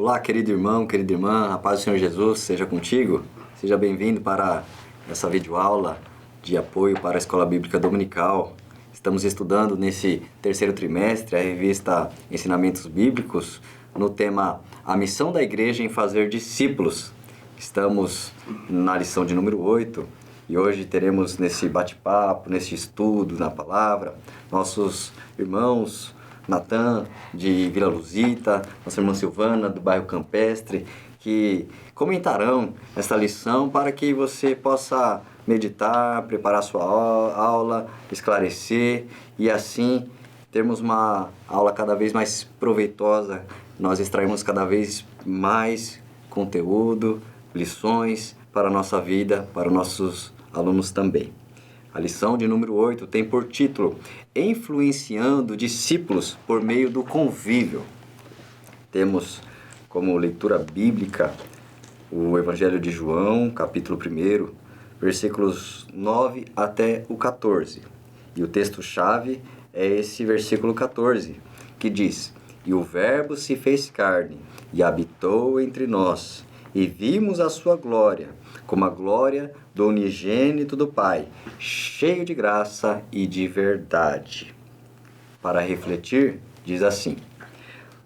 Olá, querido irmão, querida irmã, a paz do Senhor Jesus seja contigo. Seja bem-vindo para essa videoaula de apoio para a Escola Bíblica Dominical. Estamos estudando nesse terceiro trimestre a revista Ensinamentos Bíblicos no tema A Missão da Igreja em Fazer Discípulos. Estamos na lição de número 8 e hoje teremos nesse bate-papo, nesse estudo na palavra, nossos irmãos Natan, de Vila Luzita, nossa irmã Silvana, do bairro Campestre, que comentarão essa lição para que você possa meditar, preparar sua aula, esclarecer e assim termos uma aula cada vez mais proveitosa. Nós extraímos cada vez mais conteúdo, lições para a nossa vida, para os nossos alunos também. A lição de número 8 tem por título Influenciando Discípulos por meio do convívio. Temos como leitura bíblica o Evangelho de João, capítulo 1, versículos 9 até o 14. E o texto-chave é esse versículo 14, que diz: E o Verbo se fez carne e habitou entre nós, e vimos a sua glória, como a glória do unigênito do Pai, cheio de graça e de verdade. Para refletir, diz assim: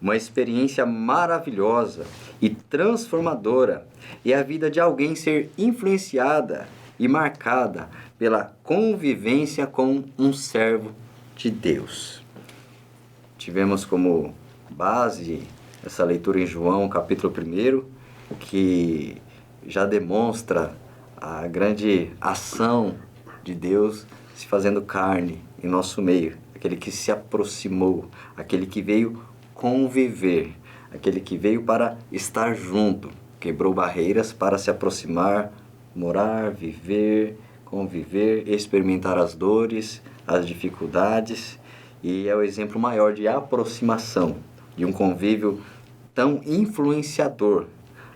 uma experiência maravilhosa e transformadora é a vida de alguém ser influenciada e marcada pela convivência com um servo de Deus. Tivemos como base essa leitura em João, capítulo 1, que já demonstra a grande ação de Deus se fazendo carne em nosso meio, aquele que se aproximou, aquele que veio conviver, aquele que veio para estar junto, quebrou barreiras para se aproximar, morar, viver, conviver, experimentar as dores, as dificuldades, e é o exemplo maior de aproximação, de um convívio tão influenciador,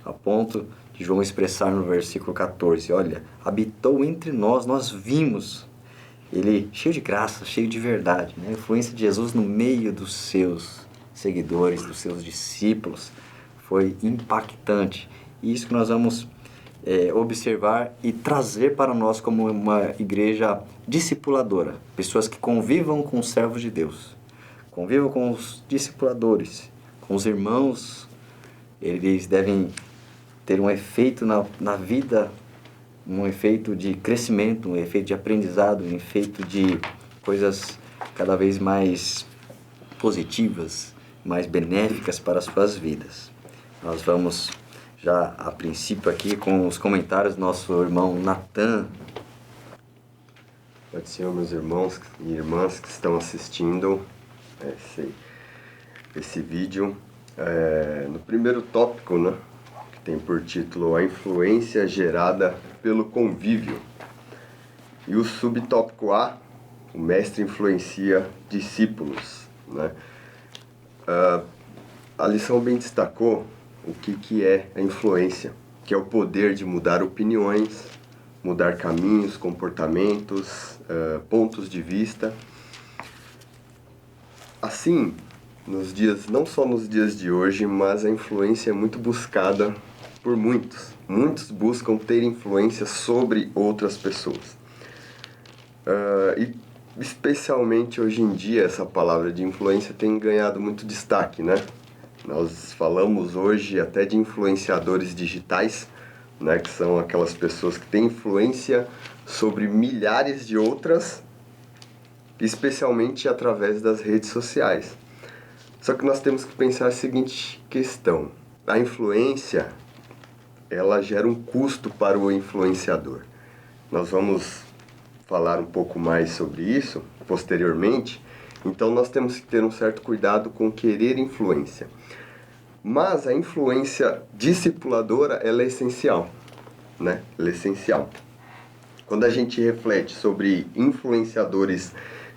a ponto de João expressar no versículo 14, olha, habitou entre nós, nós vimos, ele cheio de graça, cheio de verdade, né? A influência de Jesus no meio dos seus seguidores, dos seus discípulos, foi impactante. E isso que nós vamos observar e trazer para nós como uma igreja discipuladora, pessoas que convivam com os servos de Deus, convivam com os discipuladores, com os irmãos, eles devem ter um efeito na vida, um efeito de crescimento, um efeito de aprendizado, um efeito de coisas cada vez mais positivas, mais benéficas para as suas vidas. Nós vamos já a princípio aqui com os comentários do nosso irmão Natan. Pode ser, meus irmãos e irmãs que estão assistindo esse vídeo. No primeiro tópico, né? Tem por título A Influência Gerada pelo Convívio. E o subtópico A, o mestre influencia discípulos, né? A lição bem destacou o que é a influência, que é o poder de mudar opiniões, mudar caminhos, comportamentos, pontos de vista. Assim, não só nos dias de hoje, mas a influência é muito buscada por muitos. Muitos buscam ter influência sobre outras pessoas. E especialmente hoje em dia, essa palavra de influência tem ganhado muito destaque, né? Nós falamos hoje até de influenciadores digitais, né? Que são aquelas pessoas que têm influência sobre milhares de outras, especialmente através das redes sociais. Só que nós temos que pensar a seguinte questão: a influência, ela gera um custo para o influenciador. Nós vamos falar um pouco mais sobre isso posteriormente, então nós temos que ter um certo cuidado com querer influência. Mas a influência discipuladora, ela é essencial, né? Ela é essencial. Quando a gente reflete sobre influenciadores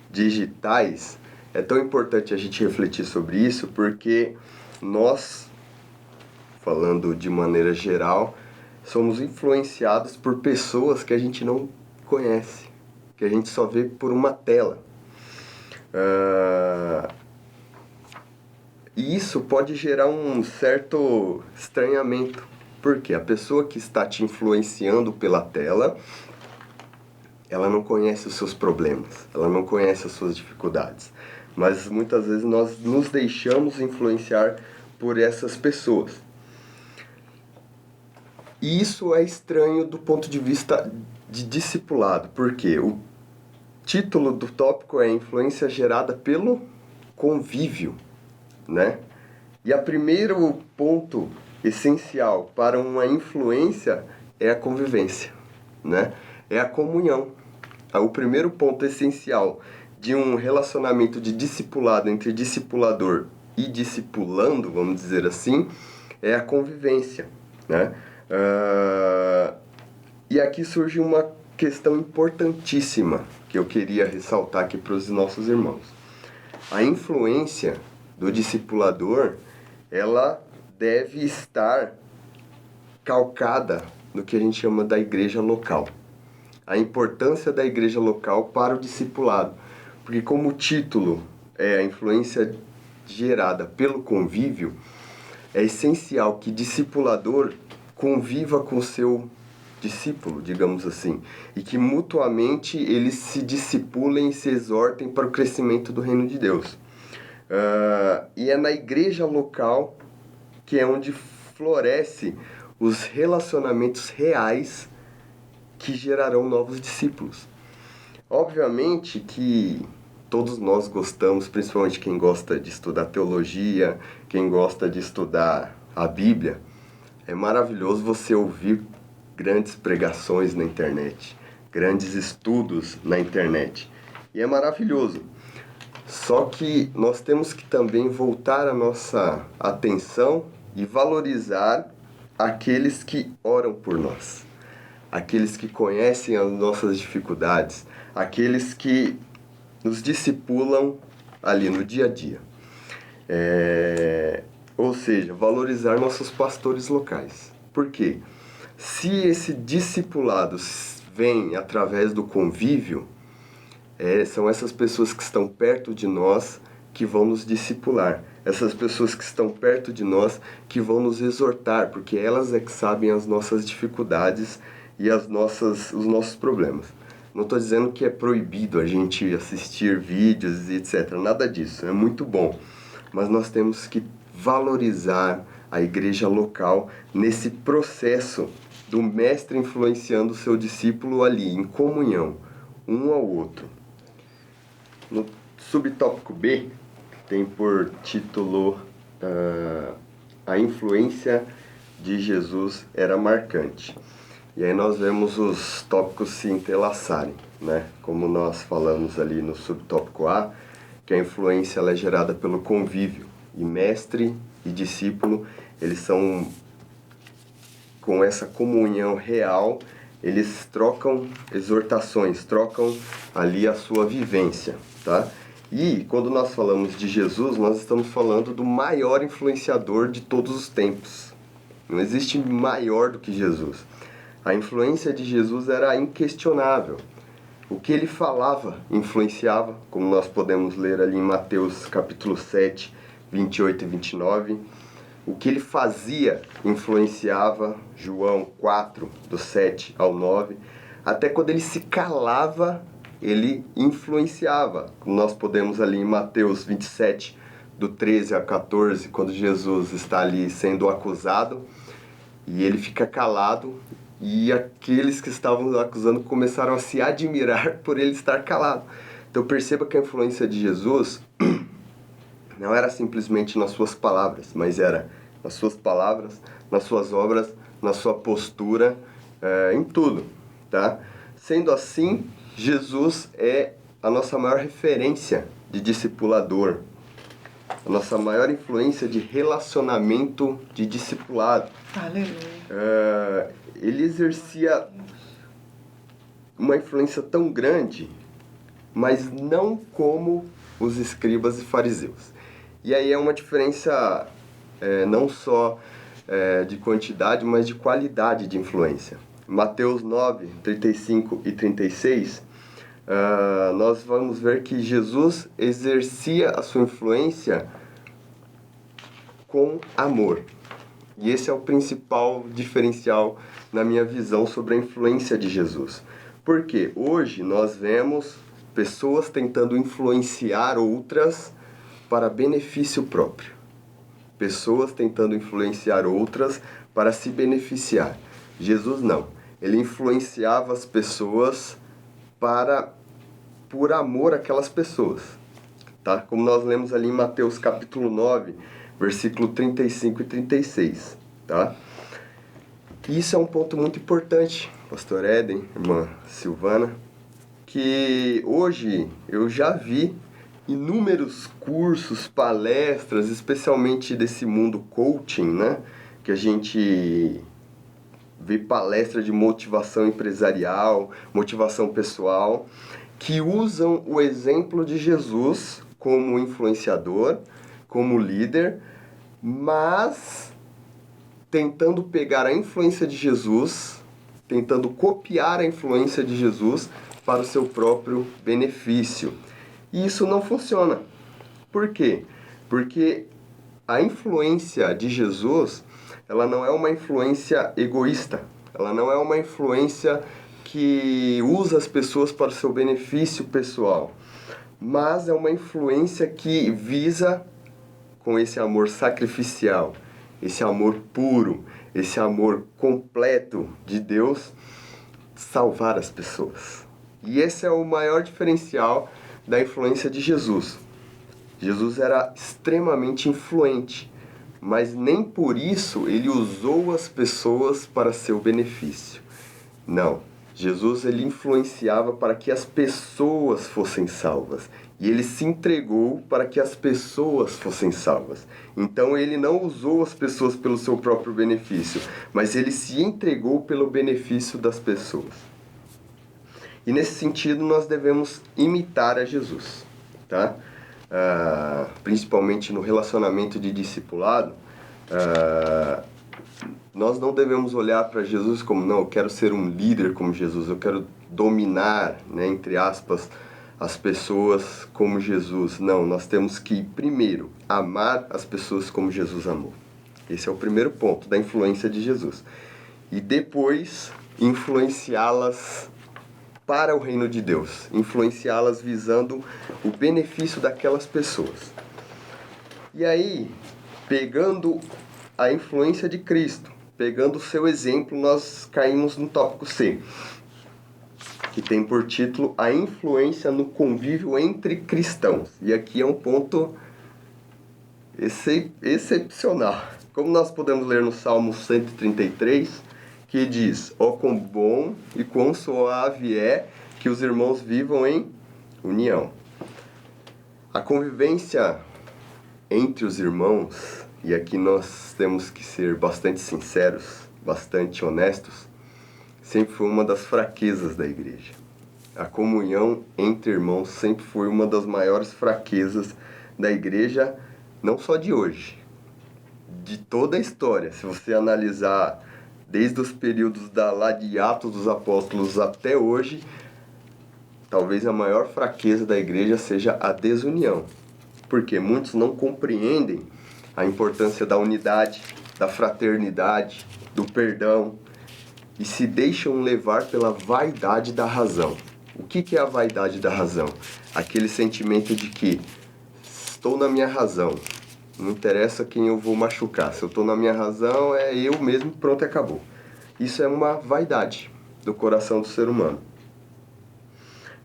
digitais, é tão importante a gente refletir sobre isso porque nós, falando de maneira geral, somos influenciados por pessoas que a gente não conhece, que a gente só vê por uma tela. E E isso pode gerar um certo estranhamento, porque a pessoa que está te influenciando pela tela, ela não conhece os seus problemas, ela não conhece as suas dificuldades. Mas muitas vezes nós nos deixamos influenciar por essas pessoas. E isso é estranho do ponto de vista de discipulado, porque o título do tópico é Influência Gerada pelo Convívio, né? E o primeiro ponto essencial para uma influência é a convivência, né? É a comunhão. O primeiro ponto essencial de um relacionamento de discipulado entre discipulador e discipulando, vamos dizer assim, é a convivência, né? E aqui surge uma questão importantíssima que eu queria ressaltar aqui para os nossos irmãos. A influência do discipulador, ela deve estar calcada no que a gente chama da igreja local. A importância da igreja local para o discipulado. Porque como o título é a influência gerada pelo convívio, é essencial que discipulador conviva com o seu discípulo, digamos assim, e que mutuamente eles se discipulem e se exortem para o crescimento do reino de Deus. E é na igreja local que é onde floresce os relacionamentos reais que gerarão novos discípulos. Obviamente que todos nós gostamos, principalmente quem gosta de estudar teologia, quem gosta de estudar a Bíblia, é maravilhoso você ouvir grandes pregações na internet, grandes estudos na internet. E é maravilhoso. Só que nós temos que também voltar a nossa atenção e valorizar aqueles que oram por nós, aqueles que conhecem as nossas dificuldades, aqueles que nos discipulam ali no dia a dia. Ou seja, valorizar nossos pastores locais. Por quê? Se esse discipulado vem através do convívio, são essas pessoas que estão perto de nós que vão nos discipular. Essas pessoas que estão perto de nós que vão nos exortar, porque elas é que sabem as nossas dificuldades e os nossos problemas. Não estou dizendo que é proibido a gente assistir vídeos e etc. Nada disso, é muito bom. Mas nós temos que valorizar a igreja local nesse processo do mestre influenciando o seu discípulo ali, em comunhão, um ao outro. No subtópico B, tem por título A influência de Jesus era marcante. E aí nós vemos os tópicos se entrelaçarem, né? Como nós falamos ali no subtópico A, que a influência ela é gerada pelo convívio. E mestre e discípulo, eles são, com essa comunhão real, eles trocam exortações, trocam ali a sua vivência, tá? E quando nós falamos de Jesus, nós estamos falando do maior influenciador de todos os tempos. Não existe maior do que Jesus. A influência de Jesus era inquestionável. O que ele falava influenciava, como nós podemos ler ali em Mateus capítulo 7, 28 e 29. O que ele fazia influenciava, João 4, do 7 ao 9. Até quando ele se calava, ele influenciava. Nós podemos ali em Mateus 27, do 13 a 14, quando Jesus está ali sendo acusado, e ele fica calado, e aqueles que estavam acusando começaram a se admirar por ele estar calado. Então perceba que a influência de Jesus não era simplesmente nas suas palavras, mas era nas suas palavras, nas suas obras, na sua postura, em tudo, tá? Sendo assim, Jesus é a nossa maior referência de discipulador, a nossa maior influência de relacionamento de discipulado. Aleluia. Ele exercia uma influência tão grande, mas não como os escribas e fariseus. E aí é uma diferença não só de quantidade, mas de qualidade de influência. Mateus 9, 35 e 36, nós vamos ver que Jesus exercia a sua influência com amor. E esse é o principal diferencial na minha visão sobre a influência de Jesus. Porque hoje nós vemos pessoas tentando influenciar outras para benefício próprio. Pessoas tentando influenciar outras para se beneficiar. Jesus não. Ele influenciava as pessoas por amor àquelas pessoas. Tá? Como nós lemos ali em Mateus capítulo 9, versículo 35 e 36. Tá? E isso é um ponto muito importante, pastor Éden, irmã Silvana, que hoje eu já vi inúmeros cursos, palestras, especialmente desse mundo coaching, né? Que a gente vê palestra de motivação empresarial, motivação pessoal, que usam o exemplo de Jesus como influenciador, como líder, mas tentando pegar a influência de Jesus, tentando copiar a influência de Jesus para o seu próprio benefício. E isso não funciona. Por quê? Porque a influência de Jesus, ela não é uma influência egoísta. Ela não é uma influência que usa as pessoas para o seu benefício pessoal. Mas é uma influência que visa, com esse amor sacrificial, esse amor puro, esse amor completo de Deus, salvar as pessoas. E esse é o maior diferencial da influência de Jesus. Jesus era extremamente influente, mas nem por isso ele usou as pessoas para seu benefício. Não, Jesus ele influenciava para que as pessoas fossem salvas. E ele se entregou para que as pessoas fossem salvas. Então ele não usou as pessoas pelo seu próprio benefício, mas ele se entregou pelo benefício das pessoas. E nesse sentido nós devemos imitar a Jesus, tá? Principalmente no relacionamento de discipulado, nós não devemos olhar para Jesus como, não, eu quero ser um líder como Jesus, eu quero dominar, né, entre aspas, as pessoas como Jesus. Não, nós temos que, primeiro, amar as pessoas como Jesus amou. Esse é o primeiro ponto da influência de Jesus. E depois, influenciá-las para o reino de Deus. Influenciá-las visando o benefício daquelas pessoas. E aí, pegando a influência de Cristo, pegando o seu exemplo, nós caímos no tópico C, que tem por título a influência no convívio entre cristãos. E aqui é um ponto excepcional. Como nós podemos ler no Salmo 133, que diz: ó quão bom e quão suave é que os irmãos vivam em união. A convivência entre os irmãos, e aqui nós temos que ser bastante sinceros, bastante honestos, sempre foi uma das fraquezas da igreja. A comunhão entre irmãos sempre foi uma das maiores fraquezas da igreja, não só de hoje, de toda a história. Se você analisar desde os períodos lá de Atos dos Apóstolos até hoje, talvez a maior fraqueza da igreja seja a desunião. Porque muitos não compreendem a importância da unidade, da fraternidade, do perdão, e se deixam levar pela vaidade da razão. O que é a vaidade da razão? Aquele sentimento de que estou na minha razão, não interessa quem eu vou machucar. Se eu estou na minha razão, é eu mesmo, pronto, acabou. Isso é uma vaidade do coração do ser humano.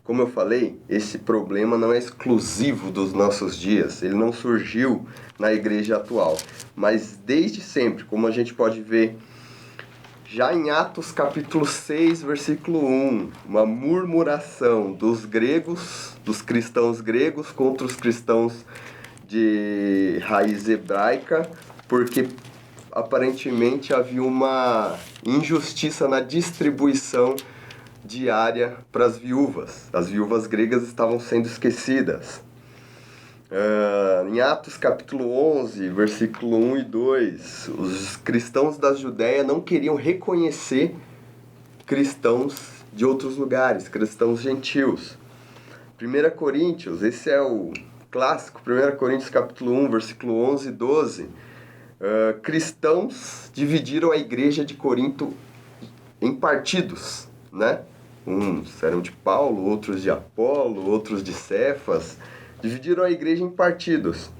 Como eu falei, esse problema não é exclusivo dos nossos dias. Ele não surgiu na igreja atual. Mas desde sempre, como a gente pode ver já em Atos capítulo 6, versículo 1, uma murmuração dos gregos, dos cristãos gregos contra os cristãos de raiz hebraica, porque aparentemente havia uma injustiça na distribuição diária para as viúvas. As viúvas gregas estavam sendo esquecidas. Em Atos capítulo 11, versículo 1 e 2, os cristãos da Judéia não queriam reconhecer cristãos de outros lugares, cristãos gentios. 1 Coríntios, esse é o clássico, 1 Coríntios capítulo 1, versículo 11 e 12, cristãos dividiram a igreja de Corinto em partidos, né? Uns eram de Paulo, outros de Apolo, outros de Cefas. Dividiram a igreja em partidos.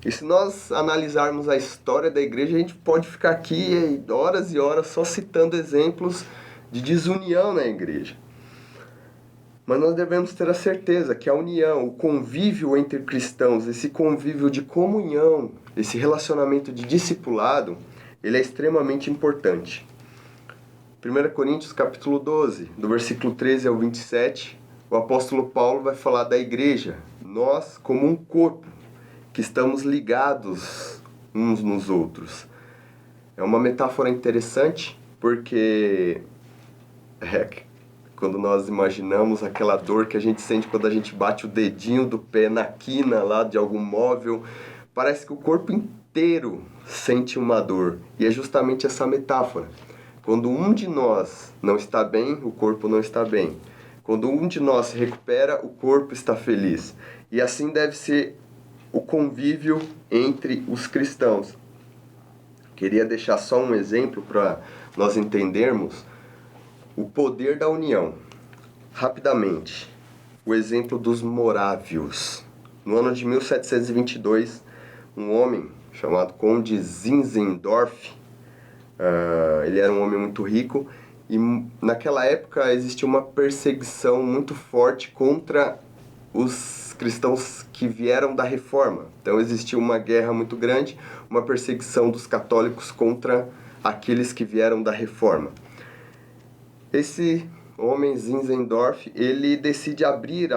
E se nós analisarmos a história da igreja, a gente pode ficar aqui horas e horas só citando exemplos de desunião na igreja. Mas nós devemos ter a certeza que a união, o convívio entre cristãos, esse convívio de comunhão, esse relacionamento de discipulado, ele é extremamente importante. 1 Coríntios capítulo 12, do versículo 13 ao 27, o apóstolo Paulo vai falar da igreja, nós como um corpo, que estamos ligados uns nos outros. É uma metáfora interessante, porque quando nós imaginamos aquela dor que a gente sente quando a gente bate o dedinho do pé na quina lá de algum móvel, parece que o corpo inteiro sente uma dor. E é justamente essa metáfora. Quando um de nós não está bem, o corpo não está bem. Quando um de nós se recupera, o corpo está feliz. E assim deve ser o convívio entre os cristãos. Queria deixar só um exemplo para nós entendermos o poder da união. Rapidamente, o exemplo dos morávios. No ano de 1722, um homem chamado Conde Zinzendorf, ele era um homem muito rico, e naquela época existia uma perseguição muito forte contra os cristãos que vieram da Reforma. Então existia uma guerra muito grande, uma perseguição dos católicos contra aqueles que vieram da Reforma. Esse homem, Zinzendorf, ele decide abrir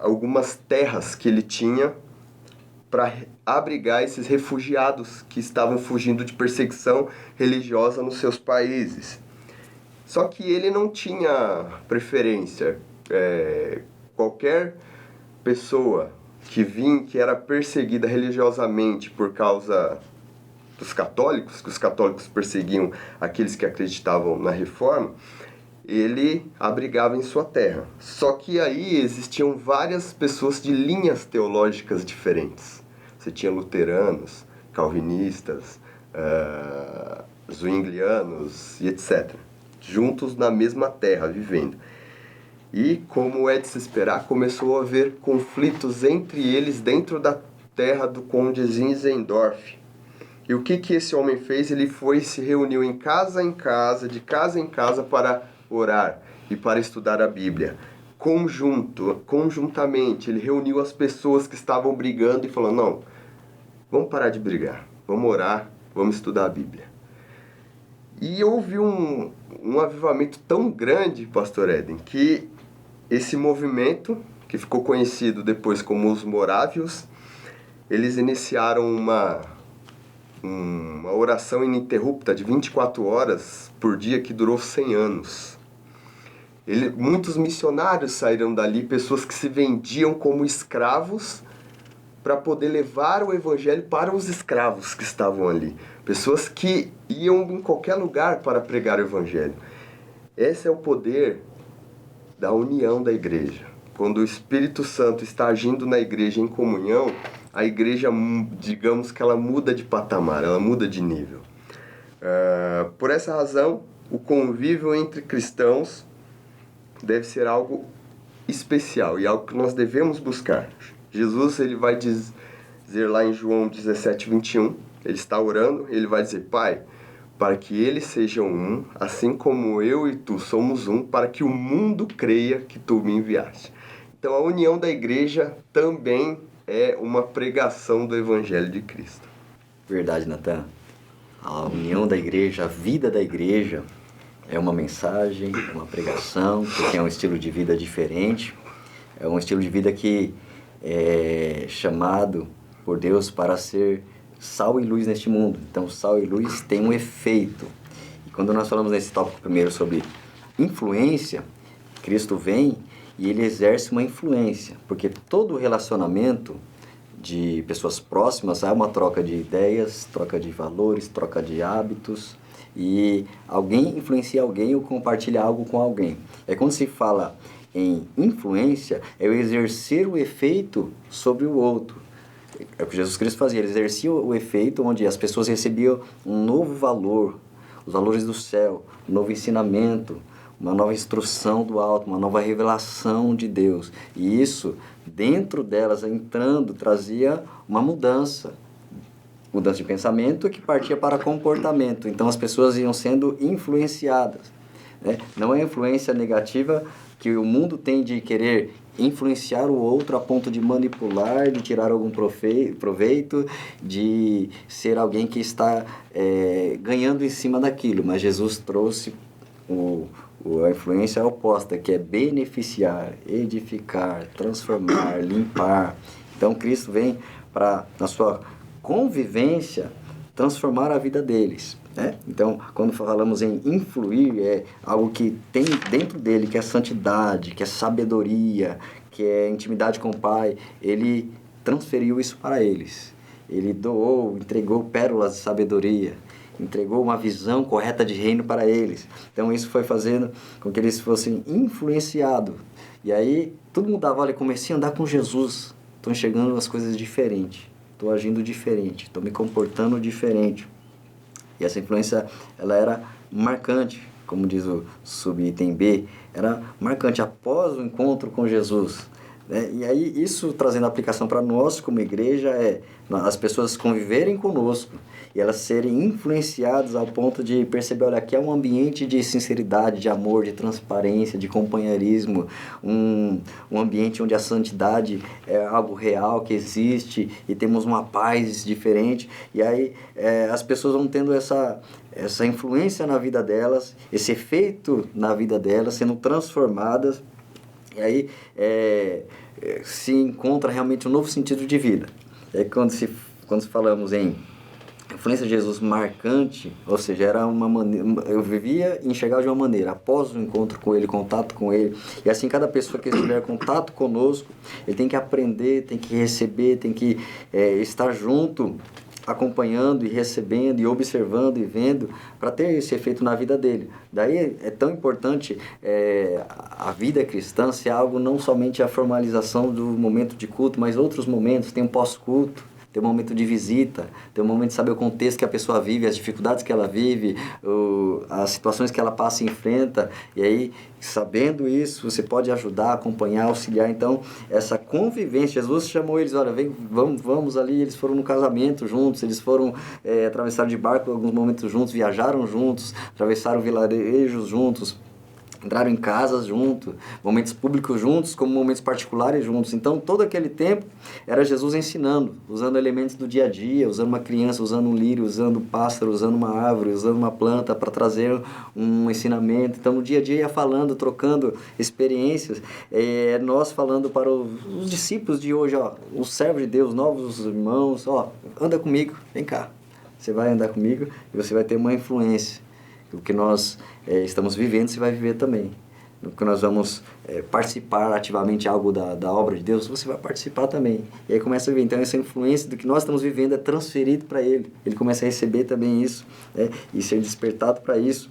algumas terras que ele tinha para abrigar esses refugiados que estavam fugindo de perseguição religiosa nos seus países. Só que ele não tinha preferência. Qualquer pessoa que era perseguida religiosamente por causa dos católicos, que os católicos perseguiam aqueles que acreditavam na Reforma, ele abrigava em sua terra. Só que aí existiam várias pessoas de linhas teológicas diferentes. Você tinha luteranos, calvinistas, zwinglianos e etc. Juntos na mesma terra, vivendo. E, como é de se esperar, começou a haver conflitos entre eles dentro da terra do Conde Zinzendorf. E o que esse homem fez? Ele se reuniu de casa em casa para orar e para estudar a Bíblia. Conjuntamente, ele reuniu as pessoas que estavam brigando e falou, não, vamos parar de brigar, vamos orar, vamos estudar a Bíblia. E houve um avivamento tão grande, Pastor Éden, que esse movimento, que ficou conhecido depois como os morávios, eles iniciaram uma oração ininterrupta de 24 horas por dia que durou 100 anos. Muitos missionários saíram dali, pessoas que se vendiam como escravos para poder levar o evangelho para os escravos que estavam ali. Pessoas que iam em qualquer lugar para pregar o evangelho. Esse é o poder da união da igreja. Quando o Espírito Santo está agindo na igreja em comunhão, a igreja, digamos que ela muda de patamar, ela muda de nível. Por essa razão, o convívio entre cristãos deve ser algo especial e algo que nós devemos buscar. Jesus, ele vai dizer lá em João 17, 21, ele está orando, ele vai dizer, Pai, para que eles sejam um, assim como eu e tu somos um, para que o mundo creia que tu me enviaste. Então a união da igreja também é uma pregação do Evangelho de Cristo. Verdade, Natan. A união da igreja, a vida da igreja é uma mensagem, uma pregação, porque é um estilo de vida diferente. É um estilo de vida que é chamado por Deus para ser sal e luz neste mundo. Então, sal e luz tem um efeito. E quando nós falamos nesse tópico primeiro sobre influência, Cristo vem e ele exerce uma influência, porque todo relacionamento de pessoas próximas há uma troca de ideias, troca de valores, troca de hábitos, e alguém influencia alguém ou compartilha algo com alguém. Quando se fala em influência, é o exercer o efeito sobre o outro. É o que Jesus Cristo fazia, ele exercia o efeito onde as pessoas recebiam um novo valor, os valores do céu, um novo ensinamento, uma nova instrução do alto, uma nova revelação de Deus. E isso, dentro delas, entrando, trazia uma mudança de pensamento que partia para comportamento. Então as pessoas iam sendo influenciadas, né? Não é a influência negativa que o mundo tem de querer influenciar o outro a ponto de manipular, de tirar algum proveito, de ser alguém que está ganhando em cima daquilo. Mas Jesus trouxe a influência oposta, que é beneficiar, edificar, transformar, limpar. Então Cristo vem para, na sua convivência, transformar a vida deles, né? Então, quando falamos em influir, é algo que tem dentro dele, que é santidade, que é sabedoria, que é intimidade com o Pai. Ele transferiu isso para eles. Ele doou, entregou pérolas de sabedoria, entregou uma visão correta de reino para eles. Então, isso foi fazendo com que eles fossem influenciados. E aí, tudo mudava. Olha, comecei a andar com Jesus, estou enxergando as coisas diferentes. Estou agindo diferente, estou me comportando diferente. E essa influência, ela era marcante, como diz o subitem B, era marcante após o encontro com Jesus, né? E aí, isso trazendo a aplicação para nós como igreja, as pessoas conviverem conosco e elas serem influenciadas ao ponto de perceber, olha, aqui é um ambiente de sinceridade, de amor, de transparência, de companheirismo, um ambiente onde a santidade é algo real, que existe, e temos uma paz diferente. E aí as pessoas vão tendo essa influência na vida delas, esse efeito na vida delas, sendo transformadas, e aí se encontra realmente um novo sentido de vida. E aí quando falamos em influência de Jesus marcante, ou seja, era uma maneira, eu vivia e enxergava de uma maneira, após o encontro com ele, contato com ele, e assim cada pessoa que estiver em contato conosco, ele tem que aprender, tem que receber, tem que estar junto, acompanhando e recebendo e observando e vendo, para ter esse efeito na vida dele. Daí é tão importante a vida cristã ser algo não somente a formalização do momento de culto, mas outros momentos, tem um pós-culto, tem um momento de visita, tem um momento de saber o contexto que a pessoa vive, as dificuldades que ela vive, as situações que ela passa e enfrenta. E aí, sabendo isso, você pode ajudar, acompanhar, auxiliar. Então, essa convivência, Jesus chamou eles, olha, vem, vamos ali. Eles foram no casamento juntos, eles foram atravessar de barco alguns momentos juntos, viajaram juntos, atravessaram vilarejos juntos, entraram em casas juntos, momentos públicos juntos, como momentos particulares juntos. Então, todo aquele tempo era Jesus ensinando, usando elementos do dia a dia, usando uma criança, usando um lírio, usando um pássaro, usando uma árvore, usando uma planta para trazer um ensinamento. Então, no dia a dia ia falando, trocando experiências. Nós falando para os discípulos de hoje, ó, os servos de Deus, novos irmãos, ó, anda comigo, vem cá. Você vai andar comigo e você vai ter uma influência. O que nós estamos vivendo, você vai viver também. No que nós vamos participar ativamente algo da obra de Deus, você vai participar também. E aí começa a viver. Então, essa influência do que nós estamos vivendo é transferido para ele. Ele começa a receber também isso, né? E ser despertado para isso.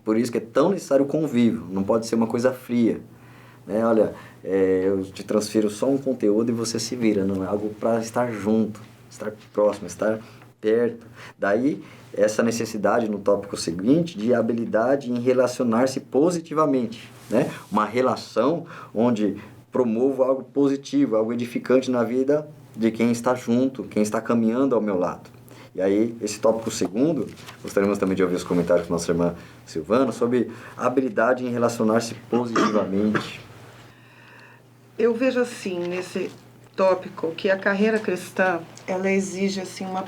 Por isso que é tão necessário o convívio. Não pode ser uma coisa fria, né? Olha, eu te transfiro só um conteúdo e você se vira. Não é algo para estar junto, estar próximo, estar perto. Daí essa necessidade no tópico seguinte de habilidade em relacionar-se positivamente, né? Uma relação onde promovo algo positivo, algo edificante na vida de quem está junto, quem está caminhando ao meu lado. E aí, esse tópico segundo, gostaríamos também de ouvir os comentários da nossa irmã Silvana sobre a habilidade em relacionar-se positivamente. Eu vejo assim, nesse tópico, que a carreira cristã, ela exige assim, uma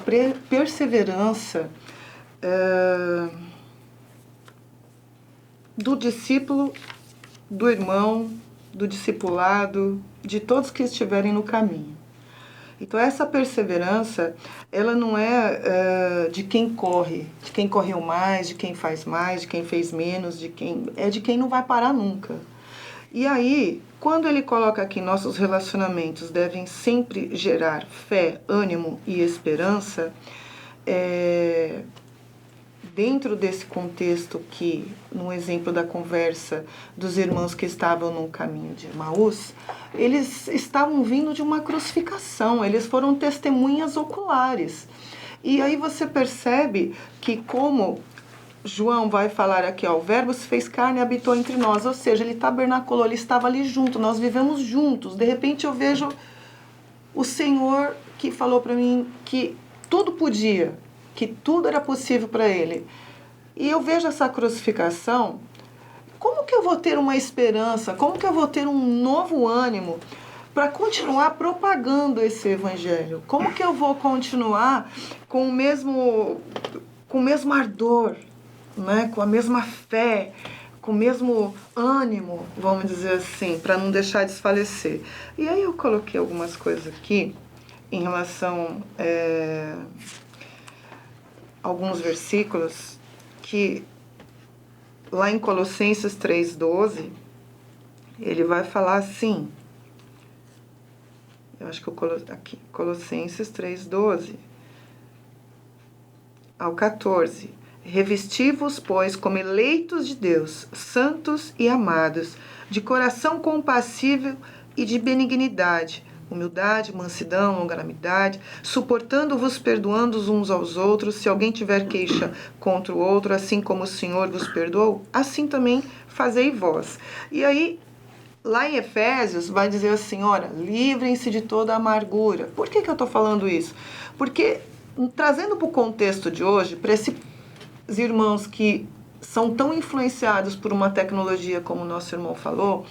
perseverança do discípulo, do irmão, do discipulado, de todos que estiverem no caminho. Então, essa perseverança, ela não é de quem corre, de quem correu mais, de quem faz mais, de quem fez menos, é de quem não vai parar nunca. E aí, quando ele coloca aqui, nossos relacionamentos devem sempre gerar fé, ânimo e esperança, dentro desse contexto que, no exemplo da conversa dos irmãos que estavam no caminho de Emaús, eles estavam vindo de uma crucificação, eles foram testemunhas oculares. E aí você percebe que, como João vai falar aqui, ó, o verbo se fez carne e habitou entre nós, ou seja, ele tabernaculou, ele estava ali junto, nós vivemos juntos. De repente eu vejo o Senhor que falou para mim que tudo podia, que tudo era possível para ele. E eu vejo essa crucificação, como que eu vou ter uma esperança, como que eu vou ter um novo ânimo para continuar propagando esse evangelho? Como que eu vou continuar com o mesmo ardor, né? Com a mesma fé, com o mesmo ânimo, vamos dizer assim, para não deixar desfalecer? E aí eu coloquei algumas coisas aqui em relação alguns versículos que lá em Colossenses 3:12 ele vai falar assim, eu acho que eu coloquei aqui, Colossenses 3:12 ao 14: revesti-vos, pois, como eleitos de Deus, santos e amados, de coração compassível e de benignidade, humildade, mansidão, longanimidade, suportando-vos, perdoando uns aos outros, se alguém tiver queixa contra o outro, assim como o Senhor vos perdoou, assim também fazei vós. E aí, lá em Efésios, vai dizer assim, ora, livrem-se de toda amargura. Por que eu estou falando isso? Porque, trazendo para o contexto de hoje, para esses irmãos que são tão influenciados por uma tecnologia, como o nosso irmão falou,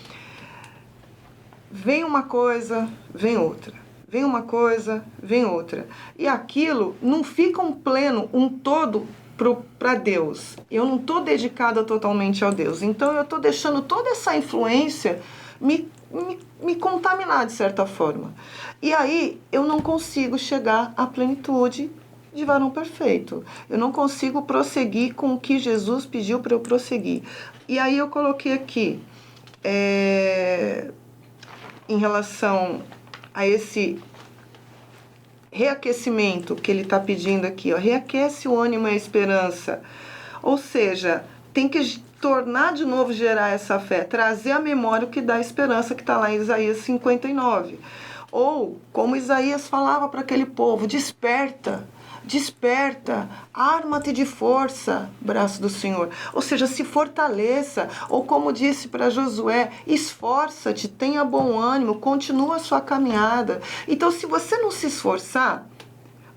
vem uma coisa, vem outra. Vem uma coisa, vem outra. E aquilo não fica um pleno, um todo para Deus. Eu não estou dedicada totalmente ao Deus. Então eu estou deixando toda essa influência me contaminar de certa forma. E aí eu não consigo chegar à plenitude de varão perfeito. Eu não consigo prosseguir com o que Jesus pediu para eu prosseguir. E aí eu coloquei aqui, em relação a esse reaquecimento que ele está pedindo aqui, ó, reaquece o ânimo e a esperança. Ou seja, tem que tornar de novo, gerar essa fé, trazer à memória o que dá esperança, que está lá em Isaías 59. Ou, como Isaías falava para aquele povo, desperta, desperta, arma-te de força, braço do Senhor. Ou seja, se fortaleça. Ou como disse para Josué, esforça-te, tenha bom ânimo, continua a sua caminhada. Então, se você não se esforçar,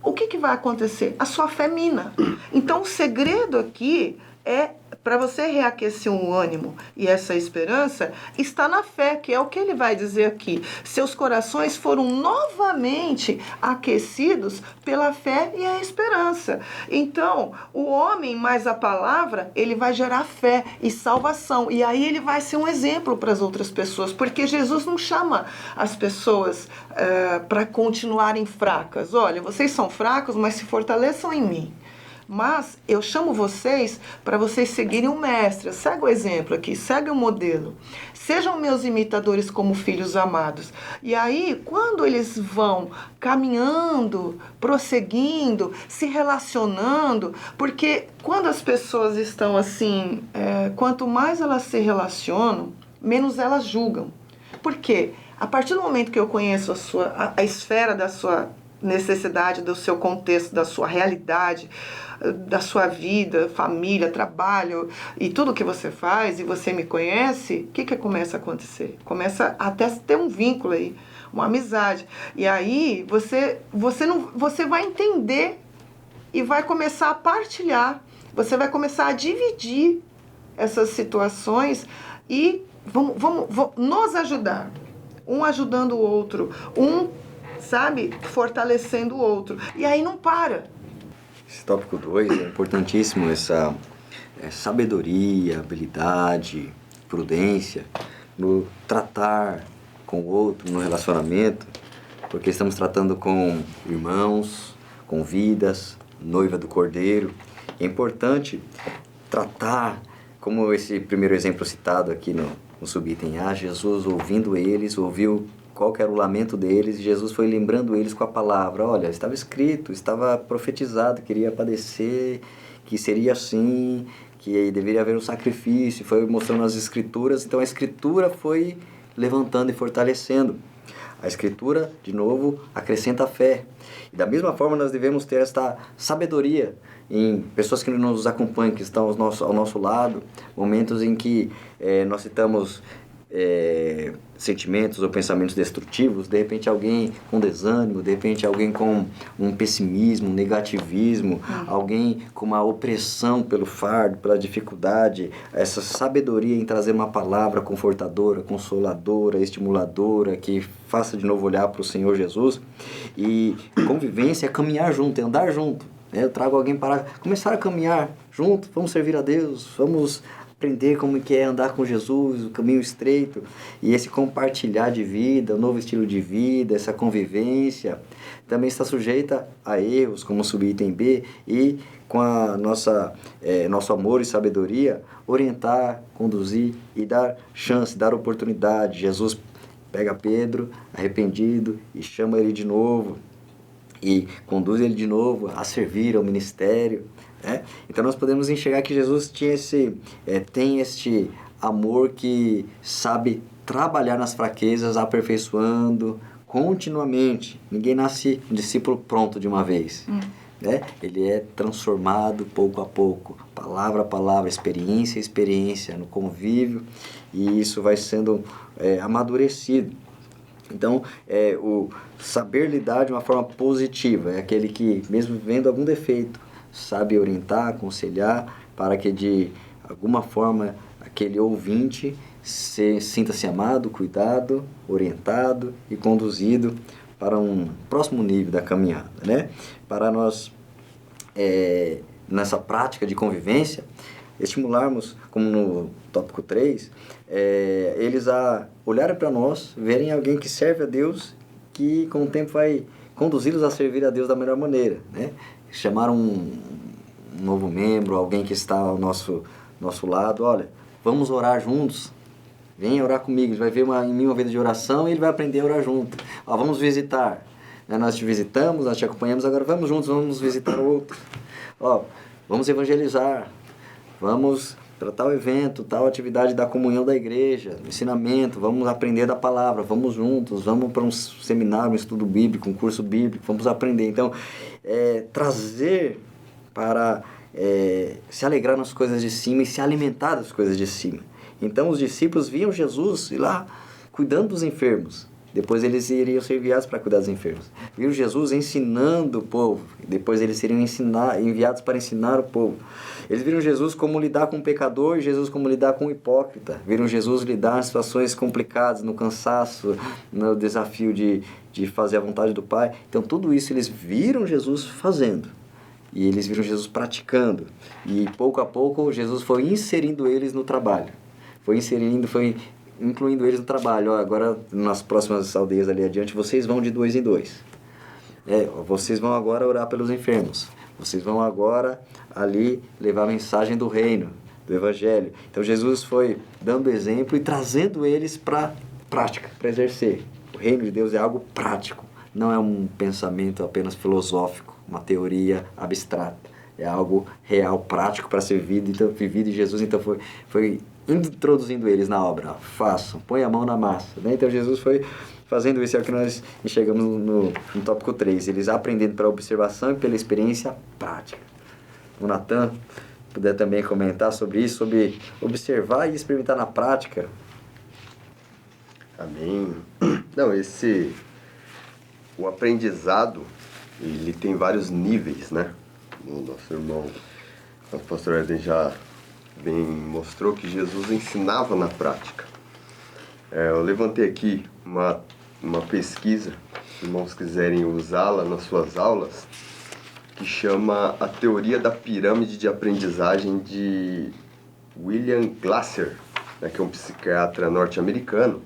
o que vai acontecer? A sua fé mina. Então, o segredo aqui é, para você reaquecer o ânimo e essa esperança, está na fé, que é o que ele vai dizer aqui. Seus corações foram novamente aquecidos pela fé e a esperança. Então, o homem mais a palavra, ele vai gerar fé e salvação. E aí ele vai ser um exemplo para as outras pessoas, porque Jesus não chama as pessoas para continuarem fracas. Olha, vocês são fracos, mas se fortaleçam em mim. Mas eu chamo vocês para vocês seguirem o mestre. Segue o exemplo aqui, segue o modelo. Sejam meus imitadores como filhos amados. E aí, quando eles vão caminhando, prosseguindo, se relacionando, porque quando as pessoas estão assim, quanto mais elas se relacionam, menos elas julgam. Por quê? A partir do momento que eu conheço a esfera da sua necessidade, do seu contexto, da sua realidade, da sua vida, família, trabalho e tudo que você faz, e você me conhece, o que começa a acontecer? Começa até ter um vínculo aí, uma amizade. E aí você vai entender e vai começar a partilhar, você vai começar a dividir essas situações e vamos nos ajudar, um ajudando o outro, sabe, fortalecendo o outro. E aí não para. Esse tópico 2 é importantíssimo, essa sabedoria, habilidade, prudência no tratar com o outro, no relacionamento, porque estamos tratando com irmãos, com vidas, noiva do Cordeiro. É importante tratar, como esse primeiro exemplo citado aqui no subitem A, Jesus, ouvindo eles, ouviu qual que era o lamento deles, e Jesus foi lembrando eles com a palavra. Olha, estava escrito, estava profetizado, que iria padecer, que seria assim, que deveria haver um sacrifício, foi mostrando as escrituras. Então a escritura foi levantando e fortalecendo. A escritura, de novo, acrescenta fé. E da mesma forma nós devemos ter esta sabedoria em pessoas que nos acompanham, que estão ao nosso lado, momentos em que nós citamos sentimentos ou pensamentos destrutivos, de repente alguém com desânimo, de repente alguém com um pessimismo, um negativismo, alguém com uma opressão pelo fardo, pela dificuldade, essa sabedoria em trazer uma palavra confortadora, consoladora, estimuladora, que faça de novo olhar para o Senhor Jesus. E convivência é caminhar junto, é andar junto. Eu trago alguém para começar a caminhar junto, vamos servir a Deus, vamos aprender como que é andar com Jesus, o caminho estreito, e esse compartilhar de vida, o novo estilo de vida, essa convivência, também está sujeita a erros, como subitem B, e com a nosso amor e sabedoria, orientar, conduzir e dar chance, dar oportunidade. Jesus pega Pedro, arrependido, e chama ele de novo, e conduz ele de novo a servir ao ministério. Então nós podemos enxergar que Jesus tem este amor que sabe trabalhar nas fraquezas, aperfeiçoando continuamente. Ninguém nasce um discípulo pronto de uma vez. Ele é transformado pouco a pouco, palavra a palavra, experiência a experiência, no convívio, e isso vai sendo amadurecido. Então, o saber lidar de uma forma positiva é aquele que, mesmo vendo algum defeito, sabe orientar, aconselhar, para que de alguma forma aquele ouvinte sinta-se amado, cuidado, orientado e conduzido para um próximo nível da caminhada, né? Para nós, nessa prática de convivência, estimularmos, como no tópico 3, eles a olharem para nós, verem alguém que serve a Deus, que com o tempo vai conduzi-los a servir a Deus da melhor maneira, né? Chamar um novo membro, alguém que está ao nosso lado, olha, vamos orar juntos, venha orar comigo, ele vai ver em mim uma vida de oração e ele vai aprender a orar junto. Vamos visitar, nós te visitamos, nós te acompanhamos, agora vamos juntos, vamos visitar o outro. Vamos evangelizar, vamos para tal evento, tal atividade da comunhão da igreja, ensinamento, vamos aprender da palavra, vamos juntos, vamos para um seminário, um estudo bíblico, um curso bíblico, vamos aprender. Então, trazer para se alegrar nas coisas de cima e se alimentar das coisas de cima. Então, os discípulos viam Jesus ir lá cuidando dos enfermos. Depois eles iriam ser enviados para cuidar dos enfermos. Viram Jesus ensinando o povo. Depois eles seriam enviados para ensinar o povo. Eles viram Jesus como lidar com o pecador e Jesus como lidar com o hipócrita. Viram Jesus lidar em situações complicadas, no cansaço, no desafio de fazer a vontade do Pai. Então tudo isso eles viram Jesus fazendo. E eles viram Jesus praticando. E pouco a pouco Jesus foi inserindo eles no trabalho. Foi incluindo eles no trabalho. Agora, nas próximas aldeias ali adiante, vocês vão de 2 em 2. Vocês vão agora orar pelos enfermos. Vocês vão agora ali levar a mensagem do reino, do evangelho. Então, Jesus foi dando exemplo e trazendo eles para prática, para exercer. O reino de Deus é algo prático. Não é um pensamento apenas filosófico, uma teoria abstrata. É algo real, prático para ser vivido. E Jesus, então, foi introduzindo eles na obra. Façam, põe a mão na massa, né? Então Jesus foi fazendo isso, é o que nós enxergamos no tópico 3, eles aprendendo pela observação e pela experiência prática. O Natan puder também comentar sobre isso, sobre observar e experimentar na prática. Amém. Não, o aprendizado, ele tem vários níveis, né? O nosso irmão, o pastor Eden já bem mostrou que Jesus ensinava na prática. Eu levantei aqui uma pesquisa, se irmãos quiserem usá-la nas suas aulas, que chama A Teoria da Pirâmide de Aprendizagem de William Glasser, né, que é um psiquiatra norte-americano,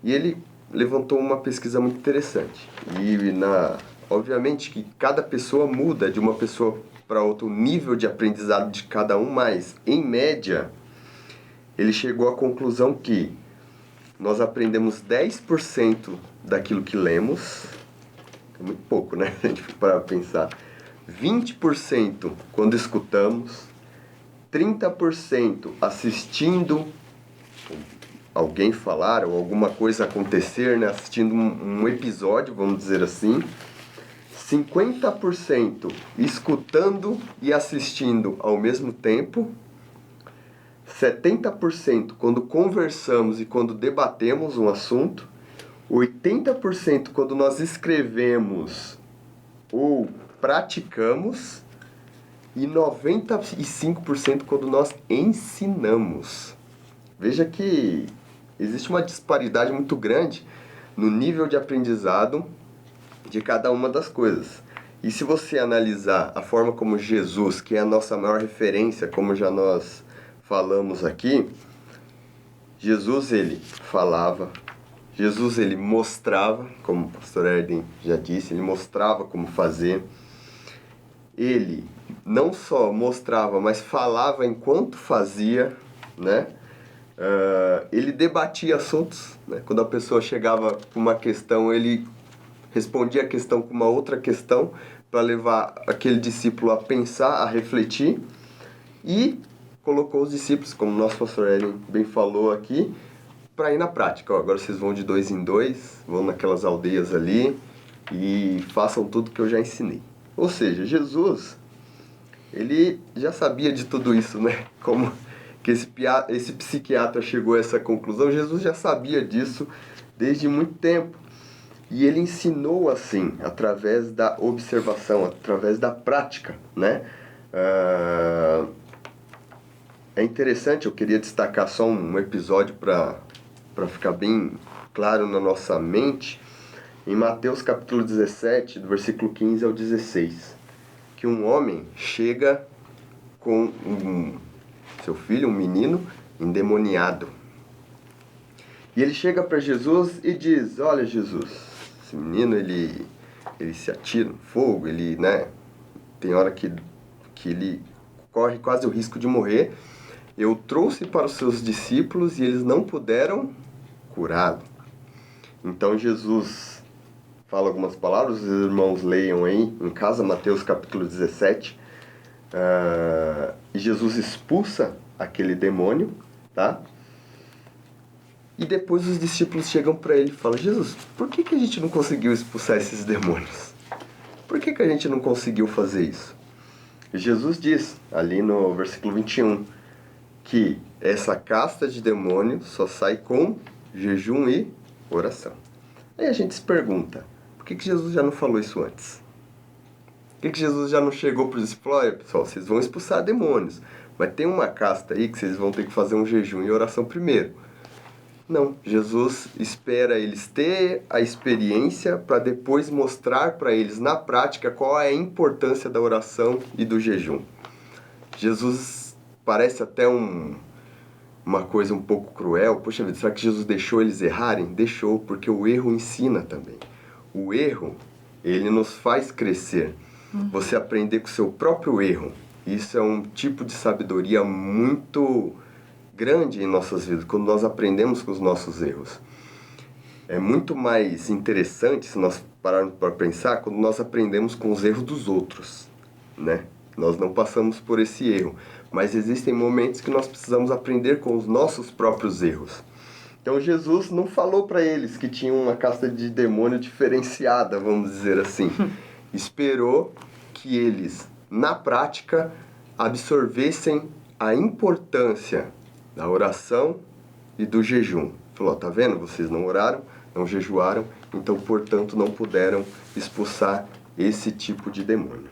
e ele levantou uma pesquisa muito interessante. E obviamente que cada pessoa muda de uma pessoa para outro, nível de aprendizado de cada um, mas, em média, ele chegou à conclusão que nós aprendemos 10% daquilo que lemos. É muito pouco, né? A gente para pensar. 20% quando escutamos, 30% assistindo alguém falar ou alguma coisa acontecer, né? Assistindo um episódio, vamos dizer assim. 50% escutando e assistindo ao mesmo tempo. 70% quando conversamos e quando debatemos um assunto. 80% quando nós escrevemos ou praticamos. E 95% quando nós ensinamos. Veja que existe uma disparidade muito grande no nível de aprendizado de cada uma das coisas. E se você analisar a forma como Jesus, que é a nossa maior referência, como já nós falamos aqui, Jesus ele falava, Jesus ele mostrava, como o pastor Erden já disse, ele mostrava como fazer. Ele não só mostrava, mas falava enquanto fazia, né? Ele debatia assuntos, né? Quando a pessoa chegava com uma questão, ele respondia a questão com uma outra questão para levar aquele discípulo a pensar, a refletir, e colocou os discípulos, como o nosso pastor Ellen bem falou aqui, para ir na prática. Agora vocês vão de 2 em 2, vão naquelas aldeias ali e façam tudo que eu já ensinei. Ou seja, Jesus, ele já sabia de tudo isso, né? Como que esse psiquiatra chegou a essa conclusão, Jesus já sabia disso desde muito tempo. E ele ensinou assim, através da observação, através da prática, né? É interessante, eu queria destacar só um episódio para ficar bem claro na nossa mente. Em Mateus capítulo 17, do versículo 15 ao 16, que um homem chega com seu filho, um menino, endemoniado. E ele chega para Jesus e diz: olha, Jesus, esse menino, ele se atira no fogo, ele, né, tem hora que ele corre quase o risco de morrer. Eu trouxe para os seus discípulos e eles não puderam curá-lo. Então Jesus fala algumas palavras, os irmãos leiam aí em casa, Mateus capítulo 17. E Jesus expulsa aquele demônio, tá? E depois os discípulos chegam para ele e falam: Jesus, por que a gente não conseguiu expulsar esses demônios? Por que a gente não conseguiu fazer isso? E Jesus diz, ali no versículo 21, que essa casta de demônios só sai com jejum e oração. Aí a gente se pergunta, por que Jesus já não falou isso antes? Por que Jesus já não chegou para os discípulos: olha, pessoal, vocês vão expulsar demônios, mas tem uma casta aí que vocês vão ter que fazer um jejum e oração primeiro. Não, Jesus espera eles ter a experiência para depois mostrar para eles na prática qual é a importância da oração e do jejum. Jesus parece até uma coisa um pouco cruel. Poxa vida, será que Jesus deixou eles errarem? Deixou, porque o erro ensina também. O erro, ele nos faz crescer. Você aprender com o seu próprio erro. Isso é um tipo de sabedoria muito grande em nossas vidas, quando nós aprendemos com os nossos erros. É muito mais interessante, se nós pararmos para pensar, quando nós aprendemos com os erros dos outros, né? Nós não passamos por esse erro, mas existem momentos que nós precisamos aprender com os nossos próprios erros. Então Jesus não falou para eles que tinham uma casta de demônio diferenciada, vamos dizer assim. Esperou que eles, na prática, absorvessem a importância da oração e do jejum. Falou: tá vendo? Vocês não oraram, não jejuaram, então, portanto, não puderam expulsar esse tipo de demônio.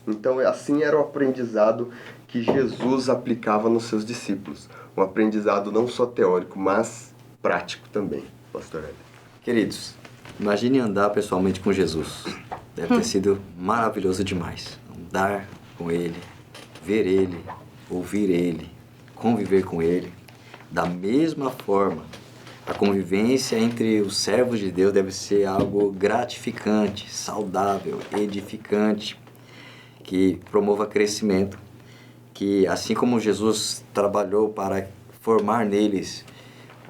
Então, assim era o aprendizado que Jesus aplicava nos seus discípulos. Um aprendizado não só teórico, mas prático também, pastor Eder. Queridos, imagine andar pessoalmente com Jesus. Deve ter sido maravilhoso demais. Andar com Ele, ver Ele, ouvir Ele, conviver com Ele. Da mesma forma, a convivência entre os servos de Deus deve ser algo gratificante, saudável, edificante, que promova crescimento, que assim como Jesus trabalhou para formar neles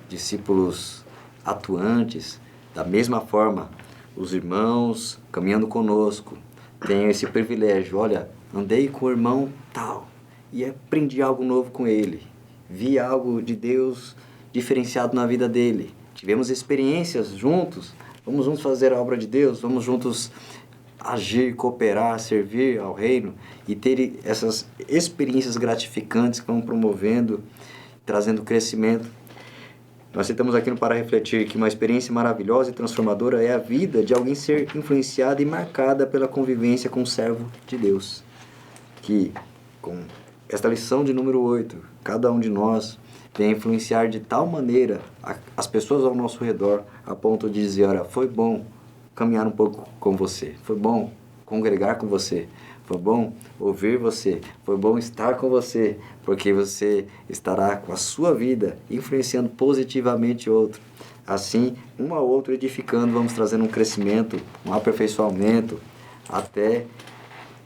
discípulos atuantes. Da mesma forma, os irmãos caminhando conosco têm esse privilégio. Olha, andei com o irmão tal e aprendi algo novo com ele. Vi algo de Deus diferenciado na vida dele. Tivemos experiências juntos. Vamos juntos fazer a obra de Deus. Vamos juntos agir, cooperar, servir ao reino e ter essas experiências gratificantes que vão promovendo, trazendo crescimento. Nós citamos aqui no Para Refletir que uma experiência maravilhosa e transformadora é a vida de alguém ser influenciada e marcada pela convivência com o servo de Deus. Que, com esta lição de número 8, cada um de nós vem influenciar de tal maneira as pessoas ao nosso redor, a ponto de dizer, olha, foi bom caminhar um pouco com você, foi bom congregar com você, foi bom ouvir você, foi bom estar com você, porque você estará com a sua vida influenciando positivamente outro. Assim, um ao outro edificando, vamos trazendo um crescimento, um aperfeiçoamento até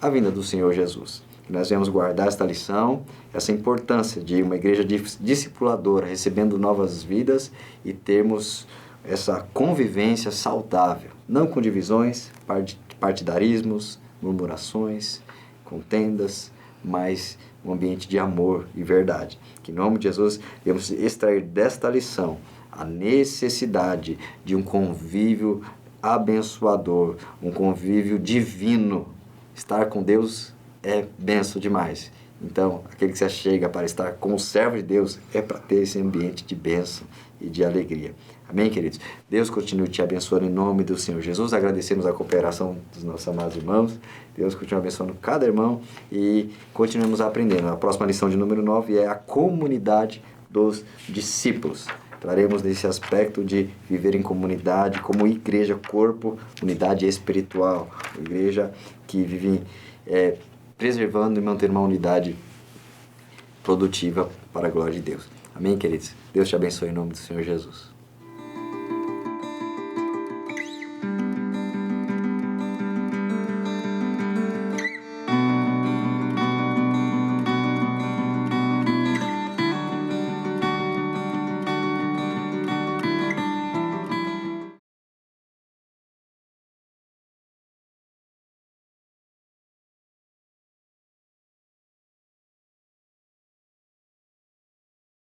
a vinda do Senhor Jesus. Nós devemos guardar esta lição, essa importância de uma igreja discipuladora, recebendo novas vidas e termos essa convivência saudável, não com divisões, partidarismos, murmurações, contendas, mas um ambiente de amor e verdade. Que em nome de Jesus, devemos extrair desta lição a necessidade de um convívio abençoador, um convívio divino. Estar com Deus é benção demais. Então, aquele que se achega para estar com o servo de Deus é para ter esse ambiente de bênção e de alegria. Amém, queridos? Deus continue te abençoando em nome do Senhor Jesus. Agradecemos a cooperação dos nossos amados irmãos. Deus continue abençoando cada irmão e continuemos aprendendo. A próxima lição de número 9 é a comunidade dos discípulos. Traremos nesse aspecto de viver em comunidade, como igreja, corpo, unidade espiritual. Igreja que vive preservando e mantendo uma unidade produtiva para a glória de Deus. Amém, queridos? Deus te abençoe em nome do Senhor Jesus.